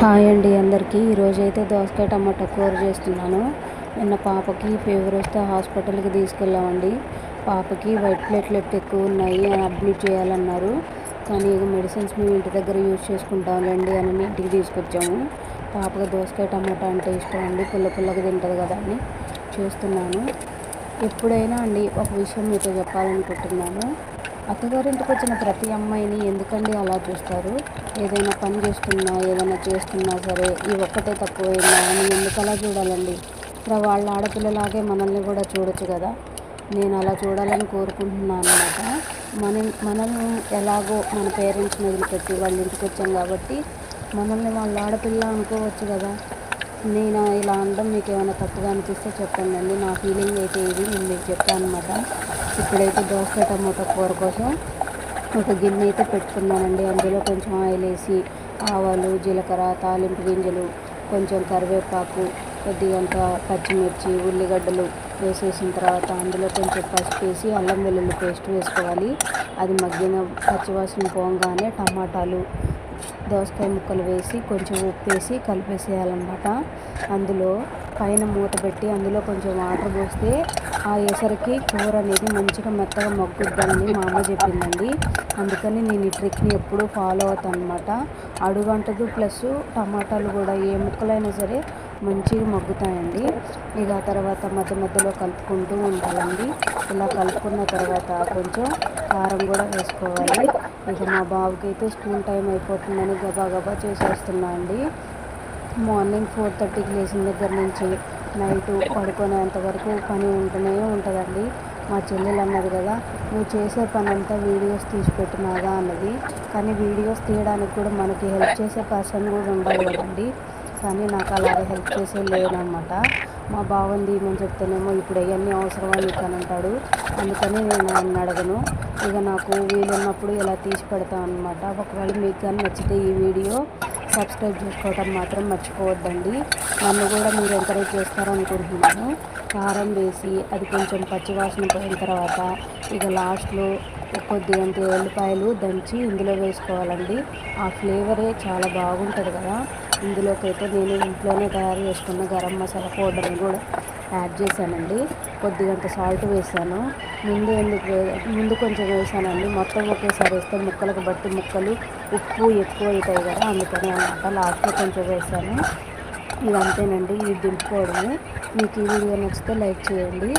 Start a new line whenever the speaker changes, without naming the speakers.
Hi అండి అందరికీ. ఈరోజైతే దోసకాయ టమాటా కూర చేస్తున్నాను. నిన్న పాపకి ఫీవర్ వస్తే హాస్పిటల్కి తీసుకెళ్ళామండి. పాపకి వైట్ ప్లేట్లెట్ ఎక్కువ ఉన్నాయి అని అడ్మిట్ చేయాలన్నారు. కానీ మెడిసిన్స్ మేము ఇంటి దగ్గర యూజ్ చేసుకుంటాంలేండి అని ఇంటికి తీసుకొచ్చాము. పాపకి దోసకాయ టమాటా అంటే ఇష్టం అండి, పుల్ల పుల్లగా తింటుంది కదా అని చేస్తున్నాను. ఎప్పుడైనా అండి ఒక విషయం మీతో చెప్పాలనుకుంటున్నాను. అత్తగారింటికి వచ్చిన ప్రతి అమ్మాయిని ఎందుకండి అలా చూస్తారు? ఏదైనా పని చేస్తున్నా ఏదైనా చేస్తున్నా సరే ఈ ఒక్కటే తక్కువైందా అని ఎందుకు అలా చూడాలండి? వాళ్ళ ఆడపిల్లలాగే మనల్ని కూడా చూడొచ్చు కదా. నేను అలా చూడాలని కోరుకుంటున్నాను అన్నమాట. మనము ఎలాగో మన పేరెంట్స్ని వదిలిపెట్టి వాళ్ళ ఇంటికి వచ్చాం కాబట్టి మనల్ని వాళ్ళ ఆడపిల్ల అనుకోవచ్చు కదా. నేను ఇలా అనడం మీకు ఏమైనా తప్పుగా అనిపిస్తే చెప్పండి అండి. నా ఫీలింగ్ అయితే ఇది, నేను మీకు చెప్పాను అనమాట. ఇప్పుడైతే దోసకాయ టమాటా కూర కోసం ఒక గిన్నె అయితే పెట్టుకున్నానండి. అందులో కొంచెం ఆయిల్ వేసి ఆవాలు, జీలకర్ర, తాలింపు గింజలు, కొంచెం కరివేపాకు, కొద్దిగంత పచ్చిమిర్చి, ఉల్లిగడ్డలు వేసేసిన తర్వాత అందులో కొంచెం పసుపు వేసి అల్లం వెల్లుల్లి పేస్ట్ వేసుకోవాలి. అది మగ్గిన పచ్చివాసన పోగానే టమాటాలు, దోసకాయ ముక్కలు వేసి కొంచెం ఉప్పు వేసి కలిపేసేయాలన్నమాట. అందులో పైన మూత పెట్టి అందులో కొంచెం వాటర్ పోస్తే ఆ ఎసరికి కూర అనేది మంచిగా మెత్తగా మగ్గుద్దని మా అమ్మ చెప్పిందండి. అందుకని నేను ఈ ట్రిక్ని ఎప్పుడూ ఫాలో అవుతాను అనమాట. అడుగంటదు, ప్లస్ టమాటాలు కూడా ఏ ముక్కలైనా సరే మంచిగా మగ్గుతాయండి. ఇక తర్వాత మధ్య మధ్యలో కలుపుకుంటూ ఉండాలండి. ఇలా కలుపుకున్న తర్వాత కొంచెం కారం కూడా వేసుకోవాలి. ఇక మా బాబుకి అయితే స్కూల్ టైం అయిపోతుందని గబా గబా చేసేస్తున్నా అండి. మార్నింగ్ 4:30కి లేచిన దగ్గర నుంచి నైట్ పడుకునేంత వరకు పని ఉంటూనే ఉంటుందండి. మా చెల్లెలు అన్నది కదా, నువ్వు చేసే పని అంతా వీడియోస్ తీసి పెట్టినాగా అన్నది. కానీ వీడియోస్ తీయడానికి కూడా మనకి హెల్ప్ చేసే పర్సన్ కూడా ఉండాలి కదండి. కానీ నాకు అలాగే హెల్ప్ చేసే లేదనమాట. మా బాగుంది ఏమని చెప్తేనేమో ఇప్పుడు అవన్నీ అవసరమా నీకు అని అంటాడు. అందుకని నేను ఆయన అడగను. ఇక నాకు వీలున్నప్పుడు ఇలా తీసి పెడతాను అనమాట. ఒకవేళ మీకు కానీ నచ్చితే ఈ వీడియో సబ్స్క్రైబ్ చేసుకోవడం మాత్రం మర్చిపోవద్దండి. నన్ను కూడా మీరు ఎంకరేజ్ చేస్తారనుకుంటున్నాను. కారం వేసి అది కొంచెం పచ్చివాసన పోయిన తర్వాత ఇక లాస్ట్లో కొద్దిగంత ఎల్లిపాయలు దంచి ఇందులో వేసుకోవాలండి. ఆ ఫ్లేవరే చాలా బాగుంటుంది కదా. ఇందులోకైతే నేను ఇంట్లోనే తయారు చేసుకున్న గరం మసాలా పౌడర్ని కూడా యాడ్ చేశానండి. కొద్దిగంత సాల్ట్ వేసాను. ముందు కొంచెం వేసానండి. మొత్తం ఒకేసారి వేస్తే ముక్కలకు బట్టి ముక్కలు ఉప్పు ఎక్కువ అవుతాయి కదా, అందుకని అన్నమాట లాస్ట్లో కొంచెం వేసాను. ఇది అంతేనండి, ఇది దింపుకోవడమే. మీకు ఈ వీడియో నచ్చితే లైక్ చేయండి.